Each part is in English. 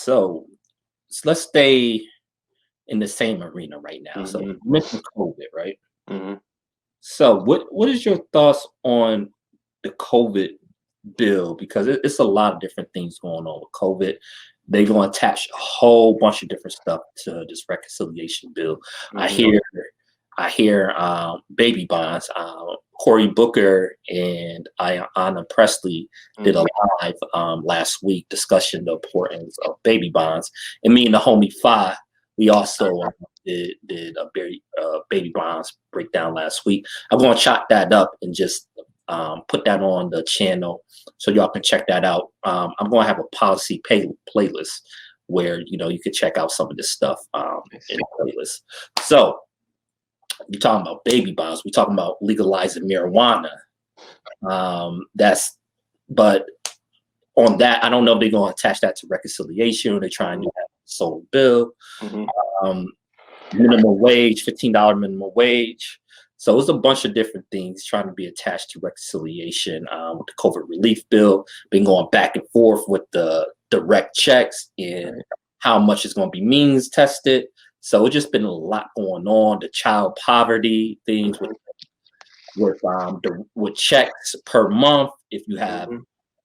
So let's stay in the same arena right now. So Mm-hmm. you mentioned COVID, right? Mm-hmm. So what is your thoughts on the COVID bill? Because it's a lot of different things going on with COVID. They're going to attach a whole bunch of different stuff to this reconciliation bill. I Mm-hmm. hear baby bonds. Cory Booker and Ayanna Presley did a live last week discussing the importance of baby bonds. And me and the homie Fi, we also did a baby bonds breakdown last week. I'm going to chop that up and just put that on the channel so y'all can check that out. I'm going to have a policy playlist where you can check out some of this stuff in the playlist. So you're talking about baby bonds. We're talking about legalizing marijuana. But on that, I don't know if they're going to attach that to reconciliation or they're trying to do that solo bill. Mm-hmm. Minimum wage, $15 minimum wage. So it's a bunch of different things trying to be attached to reconciliation with the COVID relief bill. Been going back and forth with the direct checks and how much is going to be means tested. So it's just been a lot going on. The child poverty things with checks per month if you have a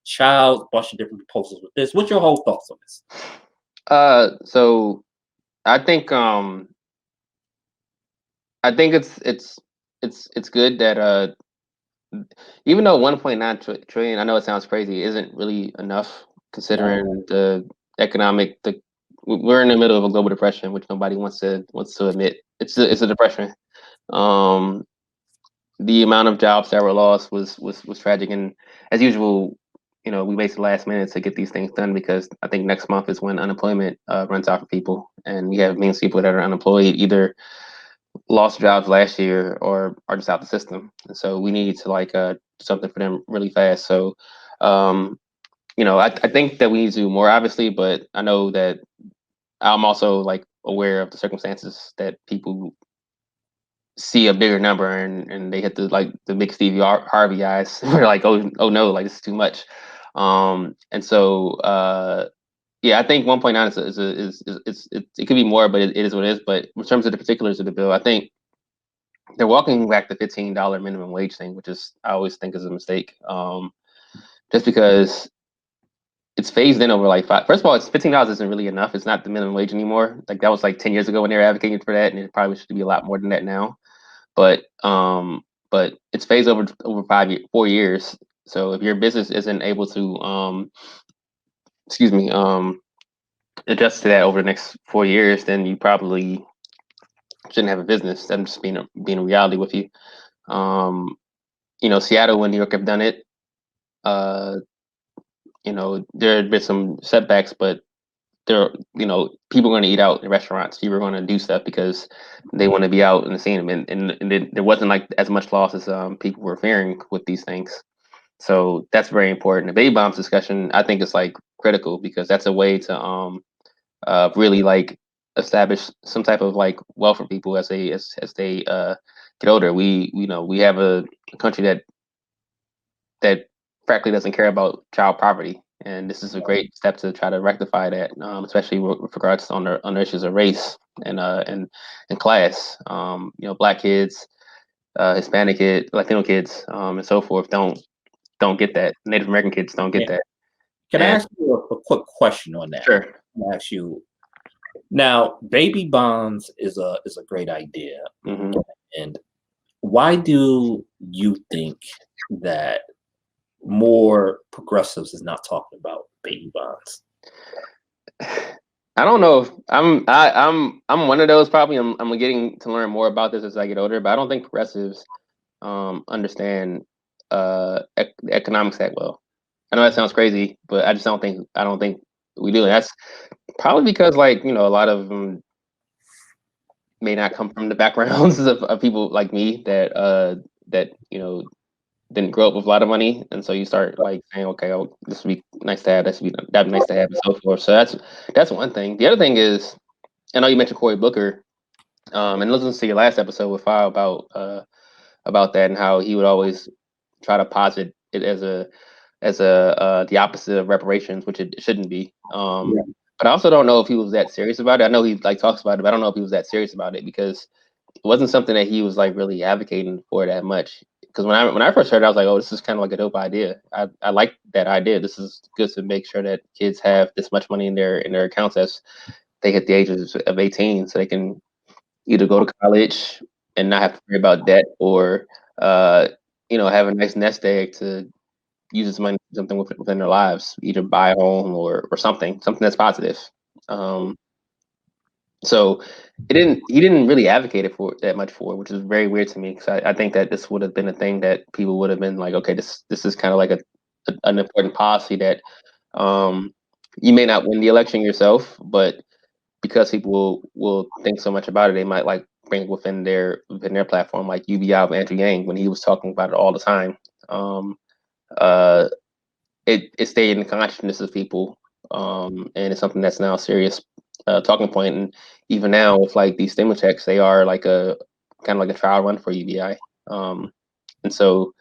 child. A bunch of different proposals with this. What's your whole thoughts on this? So I think it's good that even though 1.9 trillion, I know it sounds crazy, isn't really enough considering the economic. We're in the middle of a global depression, which nobody wants to admit. It's a depression. The amount of jobs that were lost was tragic, and as usual, we wasted last minute to get these things done because I think next month is when unemployment runs out for people, and we have millions of people that are unemployed, either lost jobs last year or are just out the system. And so we need to do something for them really fast. So, I think that we need to do more, obviously, but I know that I'm also aware of the circumstances that people see a bigger number and they hit the big Stevie Harvey eyes. We're like, oh no, this is too much. And so yeah, I think 1.9 it could be more, but it is what it is. But in terms of the particulars of the bill, I think they're walking back the $15 minimum wage thing, which I always think is a mistake. Just because it's phased in over five. First of all, it's $15 isn't really enough. It's not the minimum wage anymore. That was 10 years ago when they were advocating for that, and it probably should be a lot more than that now. But it's phased over 4 years. So if your business isn't able to adjust to that over the next 4 years, then you probably shouldn't have a business. I'm just being a reality with you. Seattle and New York have done it. There have been some setbacks, but people are going to eat out in restaurants. People are going to do stuff because they want to be out in the scene. And there wasn't as much loss as people were fearing with these things. So that's very important. The baby bombs discussion, I think, is critical because that's a way to really establish some type of wealth for people as they get older. We have a country that frankly doesn't care about child poverty, and this is a great step to try to rectify that, especially with regards to on the issues of race and class. Black kids, Hispanic kids, Latino kids, and so forth don't get that. Native American kids don't get that. Can I ask you a quick question on that? Sure. I'll ask you. Now, baby bonds is a great idea, and why do you think that more progressives is not talking about baby bonds? I don't know if I'm one of those. Probably I'm getting to learn more about this as I get older, but I don't think progressives understand economics that well. I know that sounds crazy, but I don't think we do. That's probably because a lot of them may not come from the backgrounds of people like me that didn't grow up with a lot of money, and so you start saying, okay, this would be nice to have, that'd be nice to have, and so forth. So that's one thing. The other thing is, I know you mentioned Cory Booker, and listen to your last episode with File about that and how he would always try to posit it as the opposite of reparations, which it shouldn't be. But I also don't know if he was that serious about it. I know he like talks about it, but I don't know if he was that serious about it because it wasn't something that he was like really advocating for that much. Because when I first heard it, I was like, oh, this is kind of like a dope idea. I like that idea. This is good to make sure that kids have this much money in their accounts as they hit the ages of 18, so they can either go to college and not have to worry about debt, or have a nice nest egg to use this money for something within their lives, either buy a home or something that's positive. Um, so he didn't really advocate it for that much for, which is very weird to me because I think that this would have been a thing that people would have been like, okay, this is kind of like an important policy that you may not win the election yourself, but because people will think so much about it, they might like bring it within their platform, like UBI with Andrew Yang when he was talking about it all the time. Uh, it stayed in the consciousness of people, and it's something that's now a serious talking point. And even now, with like these stimulus checks, they are like a kind of like a trial run for UBI, and so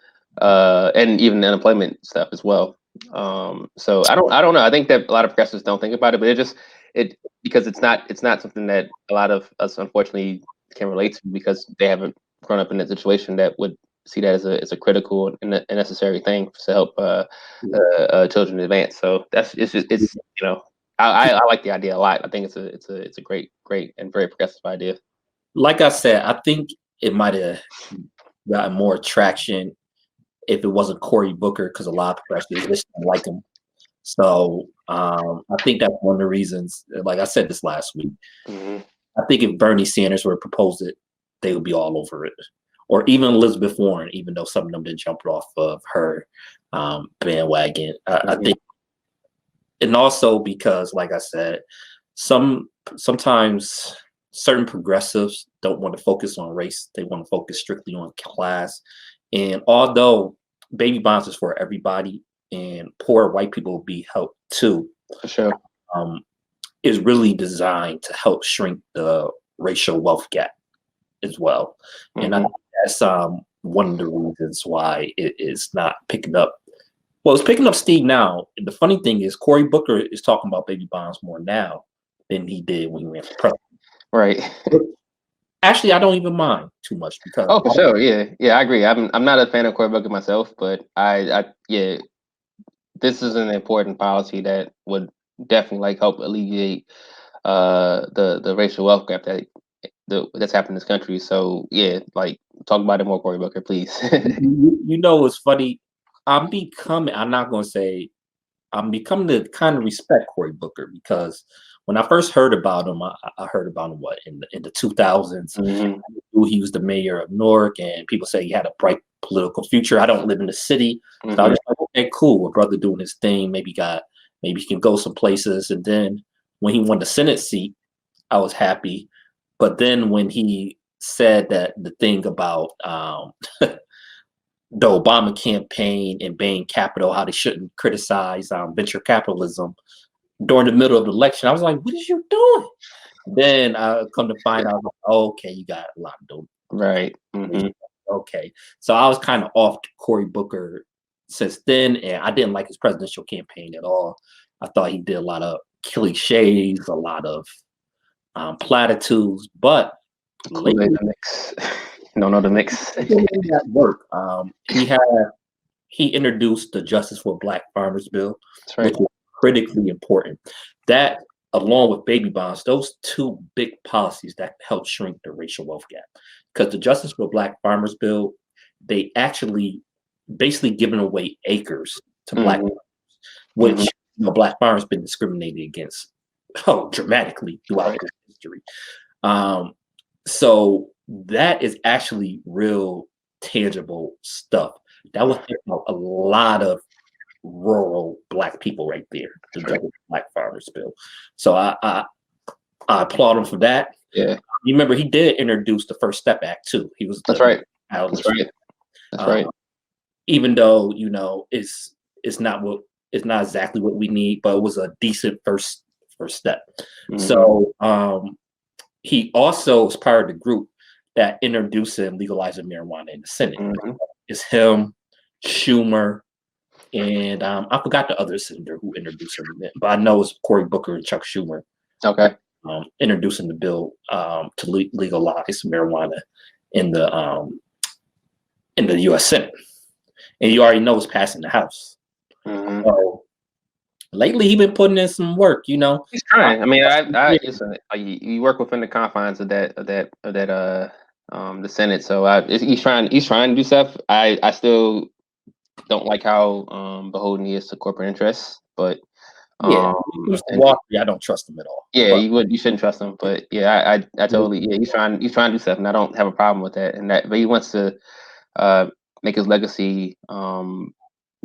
and even the unemployment stuff as well. So I don't know. I think that a lot of progressives don't think about it, but it because it's not something that a lot of us unfortunately can relate to because they haven't grown up in a situation that would see that as a critical and a necessary thing to help children advance. So it's I like the idea a lot. I think it's a great and very progressive idea. Like I said, I think it might have gotten more traction if it wasn't Cory Booker, because a lot of progressives just don't like him. So I think that's one of the reasons. Like I said this last week, Mm-hmm. I think if Bernie Sanders were to propose it, they would be all over it. Or even Elizabeth Warren, even though some of them didn't jump off of her bandwagon. I think, and also because, like I said, sometimes certain progressives don't want to focus on race; they want to focus strictly on class. And although baby bonds is for everybody, and poor white people will be helped too, For sure. is really designed to help shrink the racial wealth gap as well. And I think that's one of the reasons why it is not picking up. Well, it's picking up steam now. And the funny thing is, Cory Booker is talking about baby bonds more now than he did when he ran for president. Right. Actually, I don't even mind too much because Oh, for sure. Yeah, I agree. I'm not a fan of Cory Booker myself, but yeah, this is an important policy that would definitely like help alleviate the racial wealth gap that's happened in this country. So yeah, like talk about it more, Cory Booker, please. it's funny. I'm not going to say I'm becoming to kind of respect Cory Booker because when I first heard about him, I heard about him in the 2000s. Mm-hmm. He was the mayor of Newark, and people say he had a bright political future. I don't live in the city, so I was like, okay, cool. A brother doing his thing, maybe he can go some places. And then when he won the Senate seat, I was happy. But then when he said that the thing about the Obama campaign and Bain Capital, how they shouldn't criticize venture capitalism during the middle of the election, I was like, what is you doing? Then I come to find out, oh, okay, you got a lot of dope. Right. Mm-hmm. Okay. So I was kind of off Cory Booker since then, and I didn't like his presidential campaign at all. I thought he did a lot of cliches, a lot of platitudes, but lately, The mix. No, the mix. that work. He introduced the Justice for Black Farmers Bill, That's right. which is critically important. That, along with baby bonds, those two big policies that help shrink the racial wealth gap. Because the Justice for Black Farmers Bill, they actually basically giving away acres to Black farmers, which Black farmers been discriminated against dramatically throughout history. So that is actually real tangible stuff. That would help a lot of rural Black people right there. The Black Farmers Bill. So I applaud him for that. Yeah. You remember he did introduce the First Step Act too. He was That's right. That's right. That's right. Even though it's not exactly what we need, but it was a decent first step. So he also was part of the group that introduced and legalizing marijuana in the Senate. It's him, Schumer, and I forgot the other senator who introduced him, but I know it's Cory Booker and Chuck Schumer Okay. introducing the bill to legalize marijuana in the U.S. Senate, and you already know it's passing the House. Mm-hmm. So lately, he's been putting in some work. You know, He's trying. I mean, I listen. You work within the confines of the Senate, so he's trying. He's trying to do stuff. I still don't like how beholden he is to corporate interests, but yeah, and Wall Street, I don't trust him at all. yeah, But you shouldn't trust him, but yeah, I totally he's trying to do stuff, and I don't have a problem with that. And that, but he wants to make his legacy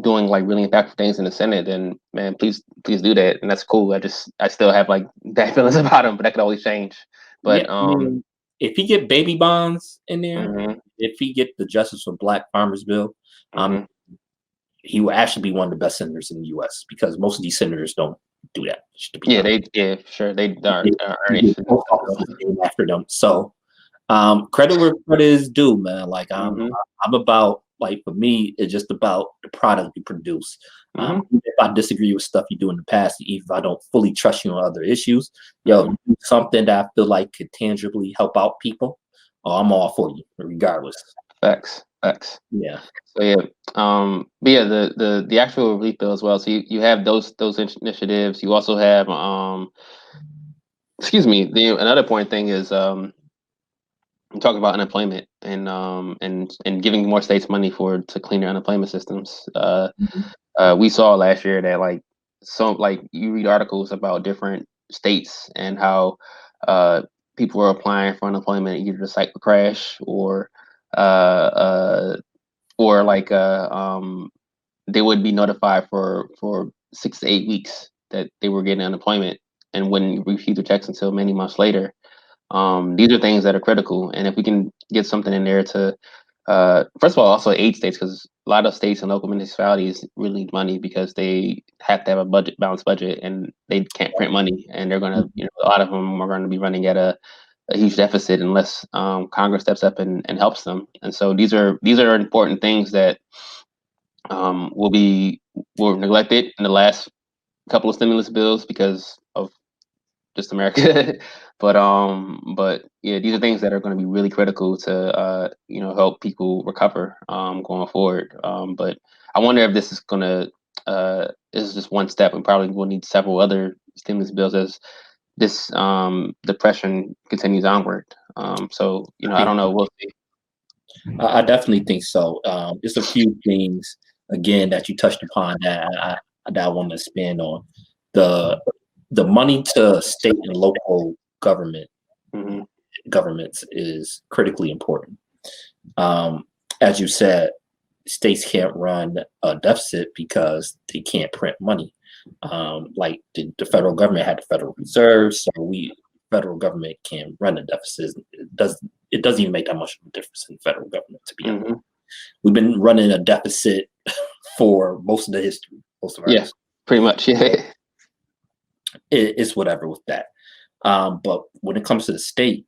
doing like really impactful things in the Senate. Then man, please do that, and that's cool. I still have like bad feelings about him, but that could always change. yeah, But I mean, if he get baby bonds in there, mhm, if he get the Justice for Black Farmers bill, mhm. he will actually be one of the best senators in the U.S. because most of these senators don't do that. To be Yeah, honest, sure they are the post office is named after them. So credit where credit is due, man. Like Mhm, I'm about like for me, it's just about the product you produce. mhm. If I disagree with stuff you do in the past, even if I don't fully trust you on other issues, Mhm. do something that I feel like could tangibly help out people. Oh, I'm all for you, regardless. Facts. Yeah. So yeah, but yeah, the actual relief bill as well. So you have those initiatives. You also have excuse me. Another important thing is I'm talking about unemployment and giving more states money to clean their unemployment systems. Mhm. We saw last year that like you read articles about different states and how uh, people were applying for unemployment, either the site would crash uh, uh, or they would be notified for 6 to 8 weeks that they were getting unemployment and wouldn't receive the checks until many months later. These are things that are critical, and if we can get something in there to, first of all, also aid states, because a lot of states and local municipalities really need money because they have to have a balanced budget, and they can't print money, and they're gonna, a lot of them are going to be running at a huge deficit unless Congress steps up and helps them. And so these are important things that were neglected in the last couple of stimulus bills because of just America. But yeah, these are things that are going to be really critical to help people recover going forward. But I wonder if this is going to is just one step, and probably we'll need several other stimulus bills as this depression continues onward. So I don't know. We'll see. I definitely think so. Just a few things again that you touched upon that I want to expand on. The the money to state and local Hmm. governments is critically important. Um, as you said, states can't run a deficit because they can't print money. Like the federal government had the Federal Reserve, so federal government can run a deficit. It doesn't even make that much of a difference in the federal government, to be honest. Hmm. We've been running a deficit for most of the history, most of our Yeah, history. pretty much. Yeah. It's whatever with that. But when it comes to the state,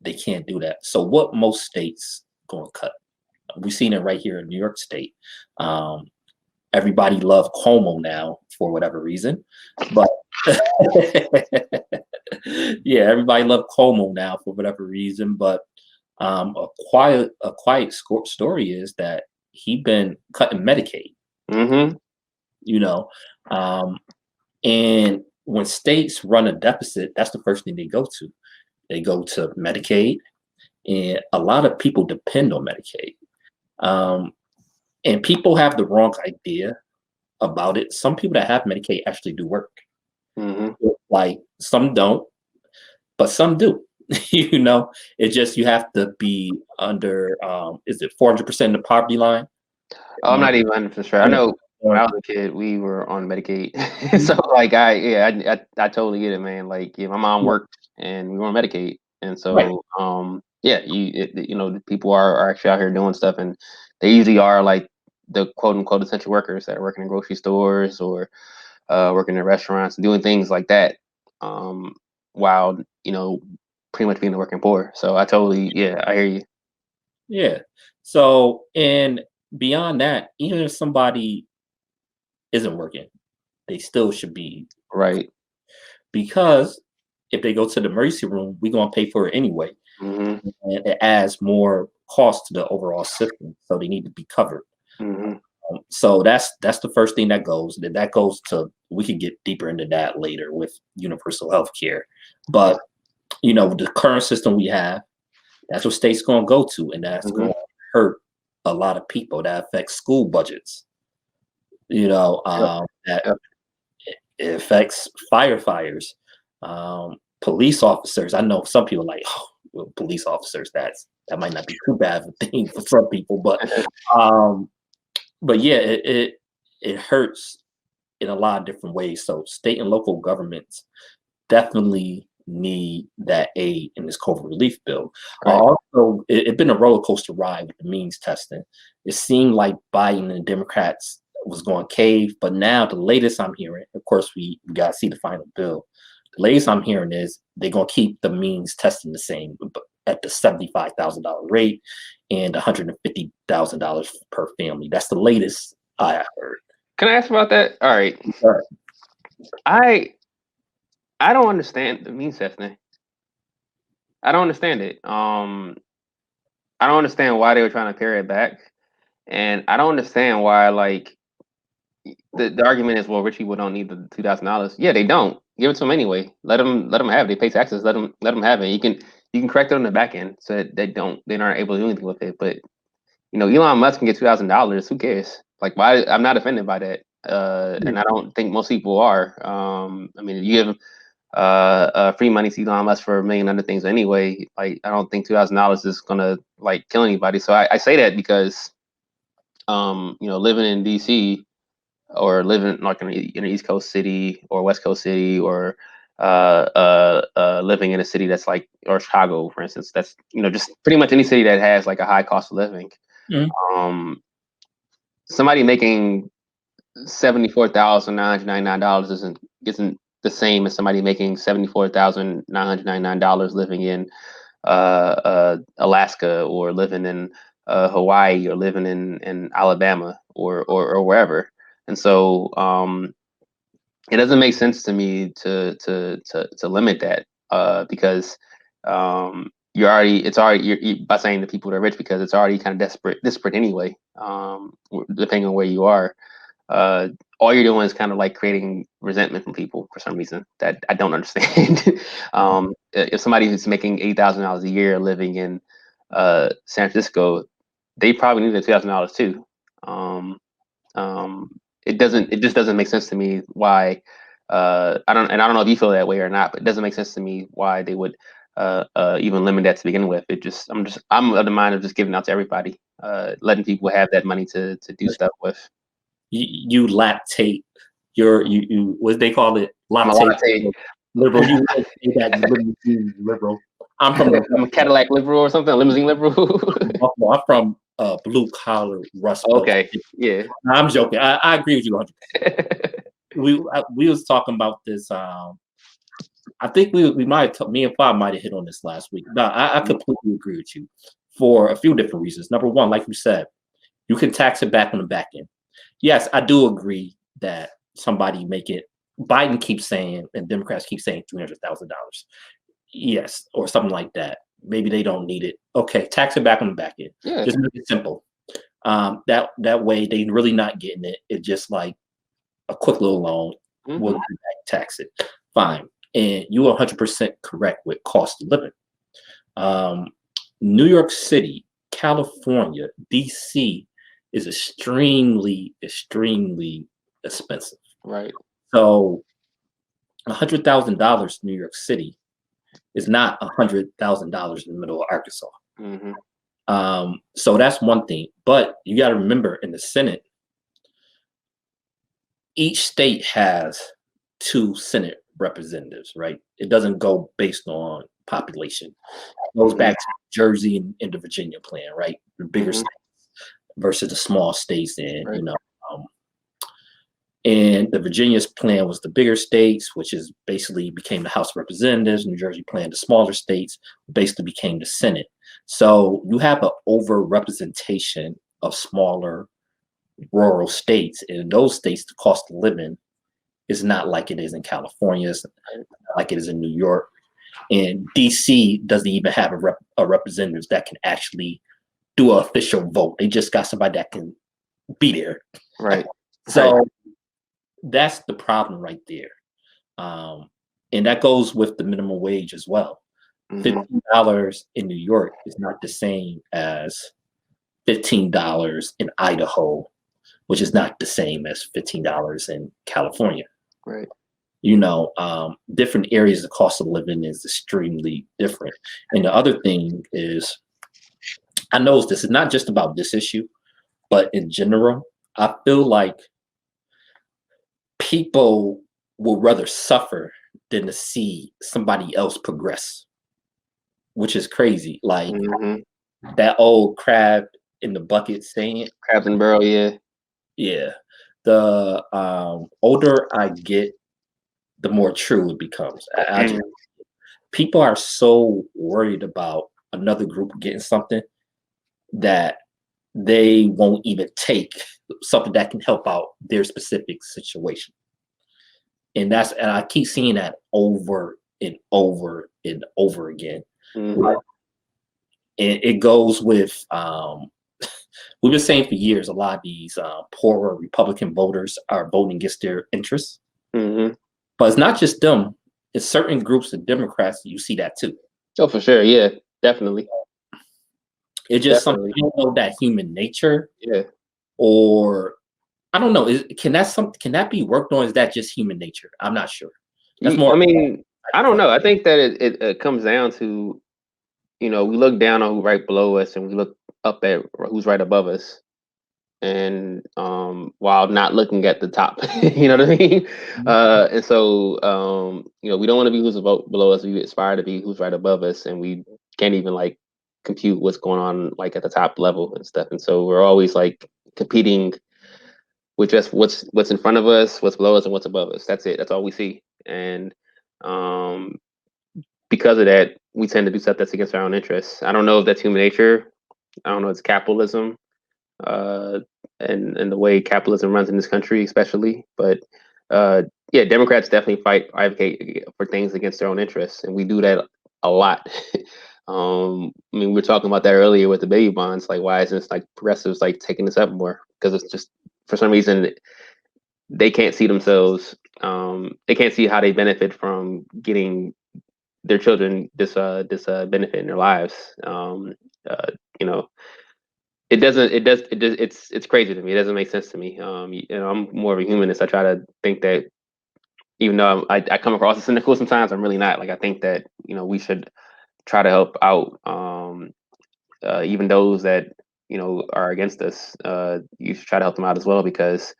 they can't do that. So what most states going to cut? We've seen it right here in New York State. Um, Everybody loves Cuomo now for whatever reason, but yeah, everybody loves Cuomo now for whatever reason. But a quiet story is that he been cutting Medicaid. Hmm. You know, um, and when states run a deficit, that's the first thing they go to. They go to Medicaid, and a lot of people depend on Medicaid. Um, and people have the wrong idea about it. Some people that have Medicaid actually do work. Hmm. Like some don't, but some do. It's just you have to be under is it 400% of the poverty line? Oh, I'm not even 100% sure. I know when I was a kid, we were on Medicaid, so like I totally get it, man. Like yeah, my mom worked and we were on Medicaid, and Right. so yeah, the people are actually out here doing stuff, and they usually are like the quote unquote essential workers that are working in grocery stores or working in restaurants, doing things like that, um, while pretty much being the working poor. So yeah, I hear you. Yeah. So and beyond that, even if somebody isn't working, they still should be, Right. because if they go to the emergency room, we're gonna pay for it anyway, Mm-hmm. and it adds more cost to the overall system. So they need to be covered. Mm-hmm. So that's the first thing that goes. Then that goes to, we can get deeper into that later with universal health care. But the current system we have, that's what state's gonna go to, and that's Mm-hmm. gonna hurt a lot of people. That affects school budgets. Yep. That Yep. it affects firefighters, police officers. I know some people like, oh, well, police officers. That might not be too bad of a thing for some people, um, but yeah, it hurts in a lot of different ways. So state and local governments definitely need that aid in this COVID relief bill. Right. Also, it's been a roller coaster ride with the means testing. It seemed like Biden and Democrats was going cave, but now the latest I'm hearing, of course, we got to see the final bill. The latest I'm hearing is they're going to keep the means testing the same, but at the $75,000 rate and $150,000 per family. That's the latest I heard. Can I ask about that? All right. Right. I don't understand the means testing. I don't understand it. I don't understand why they were trying to pare it back, and I don't understand why like the argument is, well, rich people don't need the $2,000. Yeah, they don't. Give it to them anyway. Let them have it. They pay taxes. Let them have it. You can correct it on the back end so that they aren't able to do anything with it. But Elon Musk can get $2,000. Who cares? Like, why? I'm not offended by that. And I don't think most people are. I mean, if you give free money to Elon Musk for a million other things anyway, like I don't think $2,000 is gonna like kill anybody. So I say that because living in DC or living like in an East Coast city or West Coast city or living in a city that's like, or Chicago, for instance, that's just pretty much any city that has like a high cost of living. Mhm. Somebody making $74,999 isn't the same as somebody making $74,999 living in Alaska or living in Hawaii or living in Alabama or wherever. And so it doesn't make sense to me to limit that because you're by saying the people that are rich, because it's already kind of disparate anyway, depending on where you are. All you're doing is kind of like creating resentment from people for some reason that I don't understand. If somebody who's making $8,000 a year living in San Francisco, they probably need the $2,000 too. Um, it just doesn't make sense to me why. I don't know if you feel that way or not, but it doesn't make sense to me why they would even limit that to begin with. I'm of the mind of just giving out to everybody, letting people have that money to do stuff with. You lactate you what they call it, I'm a lactate latte. liberal. You say that you limousine liberal. I'm from the I'm a Cadillac liberal or something, a limousine liberal. Buffalo. I'm from blue collar Rust Belt. Okay, yeah. I'm joking. I agree with you 100%. We was talking about this. I think we might me and Bob might have hit on this last week. No, I completely agree with you for a few different reasons. Number one, like you said, you can tax it back on the back end. Yes, I do agree that somebody make it. Biden keeps saying, and Democrats keep saying $300,000. Yes, or something like that. Maybe they don't need it. Okay, tax it back on the back end. Yeah. Just make it simple. That way they really not getting it. It's just like a quick little loan. Mm-hmm. We'll tax it. Fine. And you are 100% correct with cost of living. New York City, California, DC is extremely, extremely expensive. Right. So $100,000 in New York City is not $100,000 in the middle of Arkansas. Mm-hmm. So that's one thing. But you got to remember, in the Senate, each state has 2 Senate representatives, right? It doesn't go based on population. It goes back to Jersey and the Virginia plan, right? The bigger states versus the small states, and Right. and the Virginia's plan was the bigger states, which is basically became the House of Representatives. New Jersey plan, the smaller states, basically became the Senate. So you have an over representation of smaller rural states. And in those states, the cost of living is not like it is in California, it's not like it is in New York. And DC doesn't even have a representative that can actually do an official vote. They just got somebody that can be there. Right. So right. that's the problem right there. And that goes with the minimum wage as well. $15 in New York is not the same as $15 in Idaho, which is not the same as $15 in California. Right. Different areas, the cost of living is extremely different. And the other thing is, I know this is not just about this issue, but in general, I feel like people will rather suffer than to see somebody else progress, which is crazy. Like that old crab in the bucket saying, crabs in the barrel, yeah. Yeah. The older I get, the more true it becomes. People are so worried about another group getting something that they won't even take something that can help out their specific situation. And I keep seeing that over and over and over again. And it goes with we've been saying for years, a lot of these poorer Republican voters are voting against their interests. But it's not just them. It's certain groups of Democrats, you see that too. Oh, for sure. Yeah, definitely. It's just something, I don't know, that human nature. Yeah. Or I don't know. Can that be worked on? Is that just human nature? I'm not sure. That's more. I mean, I don't know. I think that it comes down to, we look down on who's right below us, and we look up at who's right above us, and while not looking at the top, you know what I mean. And so we don't want to be who's below us. We aspire to be who's right above us, and we can't even like compute what's going on like at the top level and stuff. And so we're always like competing with just what's in front of us, what's below us, and what's above us. That's it. That's all we see. And because of that, we tend to do stuff that's against our own interests. I don't know if that's human nature. I don't know if it's capitalism, and the way capitalism runs in this country, especially. But yeah, Democrats definitely advocate for things against their own interests, and we do that a lot. I mean, we were talking about that earlier with the baby bonds. Like, why isn't like progressives like taking this up more? Because it's just for some reason they can't see themselves. They can't see how they benefit from getting their children this benefit in their lives. It's crazy to me. It doesn't make sense to me. I'm more of a humanist. I try to think that even though I come across as cynical sometimes, I'm really not. Like, I think that we should try to help out even those that are against us. You should try to help them out as well, because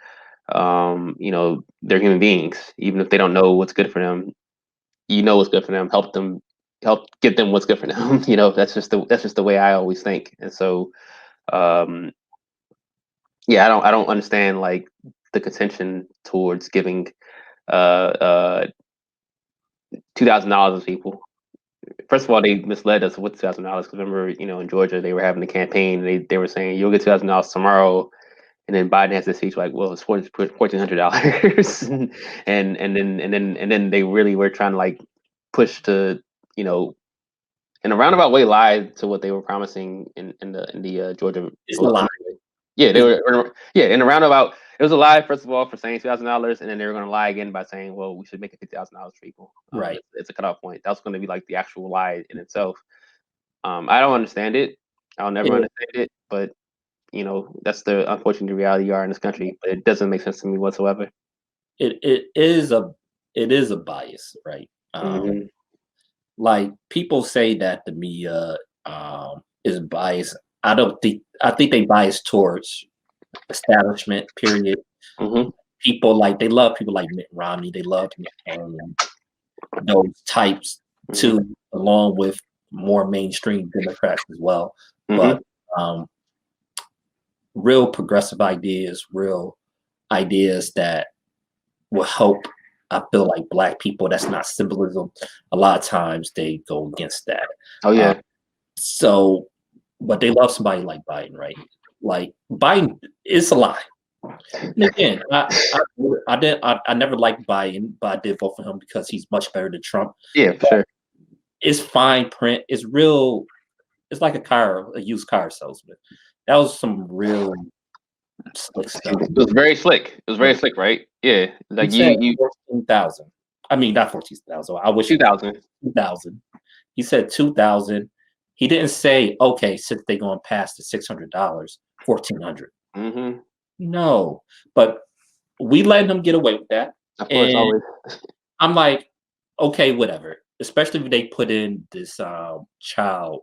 they're human beings. Even if they don't know what's good for them, what's good for them. Help get them what's good for them. That's just the way I always think. And so yeah, I don't understand like the contention towards giving $2,000 to people. First of all, they misled us with $2,000, because remember, in Georgia they were having a campaign. They were saying you'll get $2,000 tomorrow, and then Biden has this speech like, well, it's $1,400, and then they really were trying to like push to in a roundabout way lie to what they were promising in the Georgia. It's a lie. Yeah, they were. Yeah, in a roundabout, it was a lie. First of all, for saying $2,000, and then they were going to lie again by saying, "Well, we should make it $50,000 for people." Right. It's a cutoff point. That's going to be like the actual lie in itself. I don't understand it. I'll never understand it. But that's the unfortunate reality you are in this country. But it doesn't make sense to me whatsoever. It is a bias, right? Like, people say that the media is biased. I think they bias towards establishment, period. People they love people like Mitt Romney. They love those types too, along with more mainstream Democrats as well. But real progressive ideas, real ideas that will help, I feel like, Black people, that's not symbolism. A lot of times they go against that. Oh yeah. But they love somebody like Biden, right? Like, Biden is a lie. And again, I never liked Biden, but I did vote for him because he's much better than Trump. Yeah, for sure. It's fine print. It's real. It's like a used car salesman. That was some real slick stuff. It was very slick. It was very slick, right? Yeah, like He said you 14,000. I mean, not 14,000. I wish 2000. 2,000. He said 2,000. He didn't say, okay, since they're going past the $600, 1,400. Mm-hmm. No, but we letting them get away with that. Of course, And always. I'm like, okay, whatever. Especially if they put in this child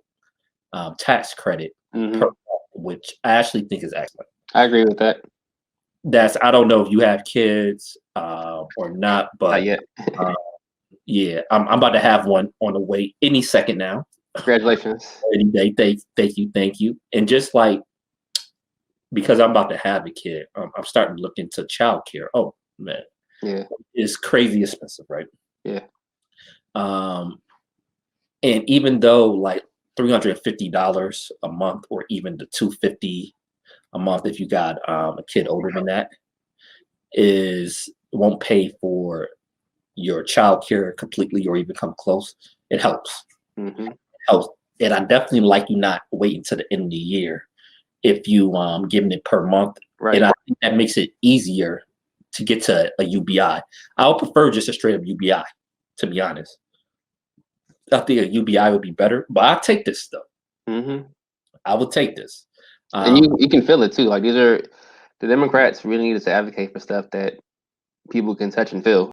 tax credit, per, Mm-hmm. which I actually think is excellent. I agree with that. I don't know if you have kids or not, Not but yet. yeah, I'm about to have one on the way any second now. Congratulations. Any day. Thank you. And just like because I'm about to have a kid, I'm starting to look into childcare. Oh man, Yeah. it's crazy expensive, right? Yeah. Um, and even though like $350 a month, or even the $250 a month if you got a kid older than that, is won't pay for your childcare completely or even come close. It helps. Mm-hmm. Helps. And I definitely like you not waiting to the end of the year if you giving it per month. Right. And I think that makes it easier to get to a UBI. I would prefer just a straight up UBI, to be honest. I think a UBI would be better, but I'll take this though. Mm-hmm. I would take this. And you can feel it too. Like these are the Democrats really need to advocate for stuff that people can touch and feel.